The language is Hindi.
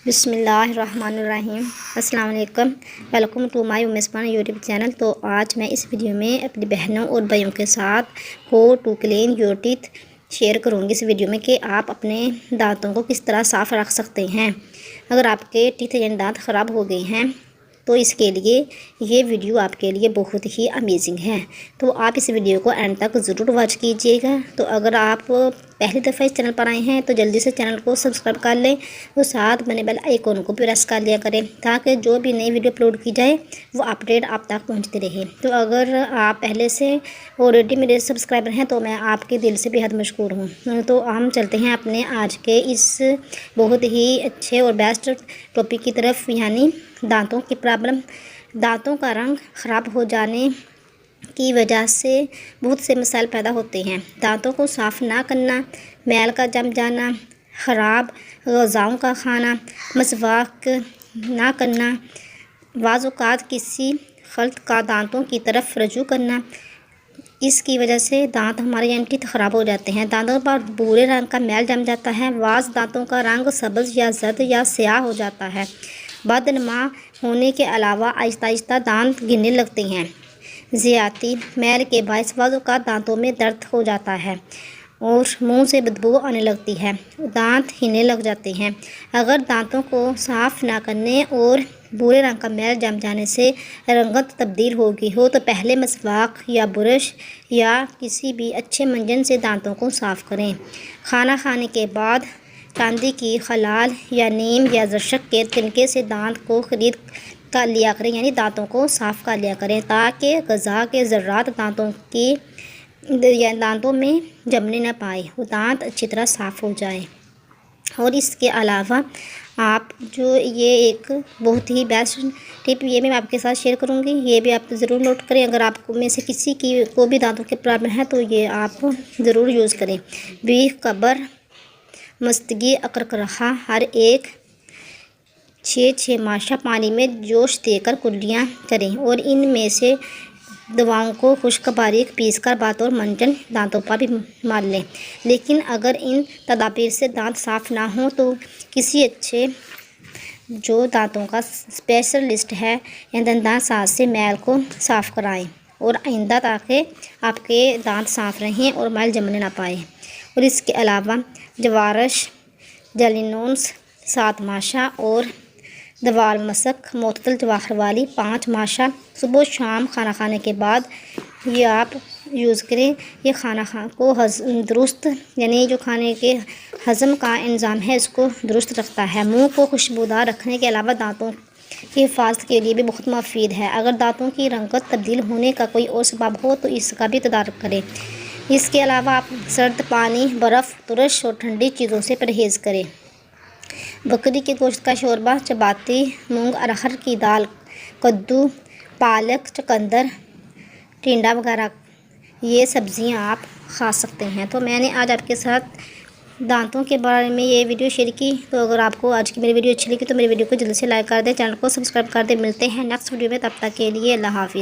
बिस्मिल्लाहिर्रहमानिर्रहीम। अस्सलाम वालेकुम। वेलकम टू माय उमेस्पान यूट्यूब चैनल। तो आज मैं इस वीडियो में अपनी बहनों और भाइयों के साथ how to clean your teeth share करूँगी इस वीडियो में कि आप अपने दांतों को किस तरह साफ़ रख सकते हैं अगर आपके टीथ यानी दांत ख़राब हो गए हैं। तो इसके लिए ये वीडियो आपके लिए बहुत ही अमेजिंग है, तो आप इस वीडियो को एंड तक ज़रूर वॉच कीजिएगा। तो अगर आप पहली दफ़ा इस चैनल पर आए हैं तो जल्दी से चैनल को सब्सक्राइब कर लें और साथ बने बेल आइकॉन को प्रेस कर लिया करें ताकि जो भी नई वीडियो अपलोड की जाए वो अपडेट आप तक पहुंचती रहे। तो अगर आप पहले से ऑलरेडी मेरे सब्सक्राइबर हैं तो मैं आपके दिल से बेहद मशकूर हूँ। तो हम चलते हैं अपने आज के इस बहुत ही अच्छे और बेस्ट टॉपिक की तरफ, यानी दांतों की प्रॉब्लम। दांतों का रंग ख़राब हो जाने की वजह से बहुत से मसाइल पैदा होते हैं। दांतों को साफ़ ना करना, मैल का जम जाना, ख़राब ग़िज़ाओं का खाना, मसवाक ना करना, बाज़ औक़ात किसी खल्त का दांतों की तरफ रजू करना, इसकी वजह से दांत हमारे यानी टीथ ख़राब हो जाते हैं। दांतों पर भूरे रंग का मैल जम जाता है। बाज़ दांतों का रंग सब्ज़ या जर्द या स्याह हो जाता है। बदनमा होने के अलावा आहिस्ता आहिस्ता दांत गिरने लगते हैं। ज़्यादती मैल के बायस बाज़ औक़ात दांतों में दर्द हो जाता है और मुंह से बदबू आने लगती है, दांत हिलने लग जाते हैं। अगर दांतों को साफ़ ना करने और भूरे रंग का मैल जम जाने से रंगत तब्दील हो गई हो तो पहले मसवाक या ब्रश या किसी भी अच्छे मंजन से दांतों को साफ़ करें। खाना खाने के बाद चांदी की खलाल या नीम या जशक के तिनके से दांत को खरीद कर लिया करें, यानी दांतों को साफ़ कर लिया करें ताकि ग़िज़ा के ज़र्रात दांतों में जमने न पाए, वो दांत अच्छी तरह साफ़ हो जाए। और इसके अलावा आप जो ये एक बहुत ही बेस्ट टिप ये मैं आपके साथ शेयर करूँगी, ये भी आप ज़रूर नोट करें। अगर आपको में से किसी की को भी दांतों की प्रॉब्लम है तो ये आप ज़रूर यूज़ करें। बीफ कब्र मस्तगी अकरकरहा हर एक 6 माशा पानी में जोश देकर कुल्लियाँ करें और इनमें से दवाओं को खुश्क बारीक पीसकर बतौर मंजन दांतों पर भी मार लें। लेकिन अगर इन तदाबीर से दांत साफ़ ना हो तो किसी अच्छे जो दांतों का स्पेशलिस्ट है या दंतान साज से मैल को साफ़ कराएं और आइंदा ताकि आपके दांत साफ़ रहें और मैल जमने ना पाए। और इसके अलावा जवारश जलिनोन्स 7 माशा और दवाल मसक मोतल जवाहर वाली 5 माशा सुबह शाम खाना खाने के बाद ये आप यूज़ करें। ये खाना को दुरुस्त यानी जो खाने के हज़म का इंतज़ाम है इसको दुरुस्त रखता है। मुंह को खुशबूदार रखने के अलावा दांतों की हिफाजत के लिए भी बहुत मुफीद है। अगर दांतों की रंगत तब्दील होने का कोई और सबब हो तो इसका भी तदारुक करें। इसके अलावा आप सर्द पानी, बर्फ़, तुरश और ठंडी चीज़ों से परहेज़ करें। बकरी के गोश्त का शोरबा, चपाती, मूंग अरहर की दाल, कद्दू, पालक, चुकंदर, टिंडा वगैरह ये सब्ज़ियां आप खा सकते हैं। तो मैंने आज आपके साथ दांतों के बारे में ये वीडियो शेयर की। तो अगर आपको आज की मेरी वीडियो अच्छी लगी तो मेरी वीडियो को जल्दी से लाइक कर दें, चैनल को सब्सक्राइब कर दें। मिलते हैं नेक्स्ट वीडियो में, तब तक के लिए अल्लाह हाफ़िज़।